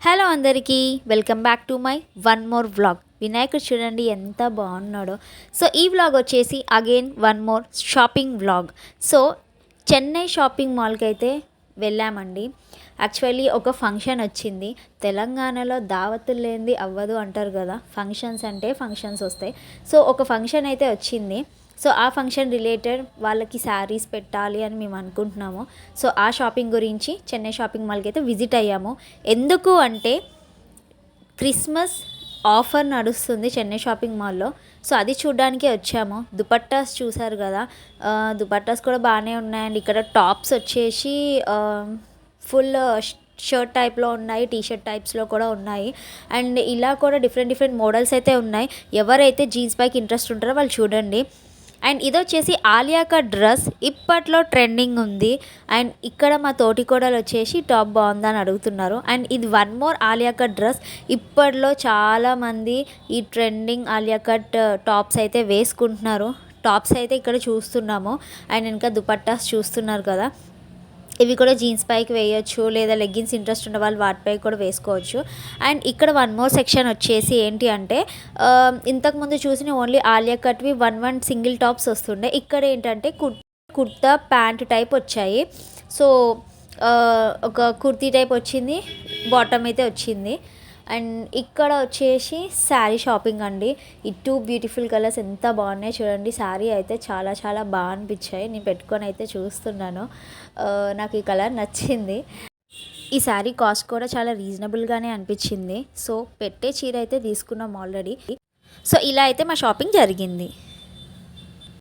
Hello అందరికీ welcome back to my one more vlog. వినాయకుడు చూడండి ఎంత బాగున్నాడో. సో ఈ వ్లాగ్ వచ్చేసి again one more shopping vlog. So Chennai shopping మాల్కి అయితే వెళ్ళామండి. యాక్చువల్లీ ఒక ఫంక్షన్ వచ్చింది. తెలంగాణలో దావతులు లేనిది అవ్వదు అంటారు కదా. ఫంక్షన్స్ అంటే ఫంక్షన్స్ వస్తాయి. సో ఒక ఫంక్షన్ అయితే వచ్చింది. సో ఆ ఫంక్షన్ రిలేటెడ్ వాళ్ళకి శారీస్ పెట్టాలి అని మేము అనుకుంటున్నాము. సో ఆ షాపింగ్ గురించి చెన్నై షాపింగ్ మాల్కి అయితే విజిట్ అయ్యాము. ఎందుకు అంటే క్రిస్మస్ ఆఫర్ నడుస్తుంది చెన్నై షాపింగ్ మాల్లో. సో అది చూడడానికే వచ్చాము. దుపట్టాస్ చూసారు కదా, దుపట్టాస్ కూడా బాగానే ఉన్నాయండి. ఇక్కడ టాప్స్ వచ్చేసి ఫుల్ షర్ట్ టైప్లో ఉన్నాయి, టీషర్ట్ టైప్స్లో కూడా ఉన్నాయి. అండ్ ఇలా కూడా డిఫరెంట్ మోడల్స్ అయితే ఉన్నాయి. ఎవరైతే జీన్స్ పైకి ఇంట్రెస్ట్ ఉంటారో వాళ్ళు చూడండి. అండ్ ఇది వచ్చేసి ఆలియా కట్ డ్రెస్ ఇప్పట్లో ట్రెండింగ్ ఉంది. అండ్ ఇక్కడ మా తోటికోడలు వచ్చేసి టాప్ బాగుందని అడుగుతున్నారు. అండ్ ఇది one more Alia cut dress. ఇప్పట్లో చాలామంది ఈ ట్రెండింగ్ ఆలియా కట్ టాప్స్ అయితే వేసుకుంటున్నారు. టాప్స్ అయితే ఇక్కడ చూస్తున్నాము. అండ్ ఇంకా దుపట్టాస్ చూస్తున్నారు కదా, ఇవి కూడా జీన్స్ పైకి వేయచ్చు, లేదా లెగ్గిన్స్ ఇంట్రెస్ట్ ఉన్న వాళ్ళు వాటిపై కూడా వేసుకోవచ్చు. అండ్ ఇక్కడ వన్ మోర్ సెక్షన్ వచ్చేసి ఏంటి అంటే ఇంతకుముందు చూసిన ఓన్లీ ఆలియా కట్వి వన్ సింగిల్ టాప్స్ వస్తుండే. ఇక్కడ ఏంటంటే కుర్తా ప్యాంట్ టైప్ వచ్చాయి. సో ఒక కుర్తీ టైప్ వచ్చింది, బాటమ్ అయితే వచ్చింది. అండ్ ఇక్కడ వచ్చేసి శారీ షాపింగ్ అండి. ఈ టూ బ్యూటిఫుల్ కలర్స్ ఎంత బాగున్నాయి చూడండి. శారీ అయితే చాలా చాలా బాగా అనిపించాయి. నేను పెట్టుకొని అయితే చూస్తున్నాను. నాకు ఈ కలర్ నచ్చింది. ఈ శారీ కాస్ట్ కూడా చాలా రీజనబుల్గానే అనిపించింది. సో పెట్టే చీర అయితే తీసుకున్నాం ఆల్రెడీ. సో ఇలా అయితే మా షాపింగ్ జరిగింది.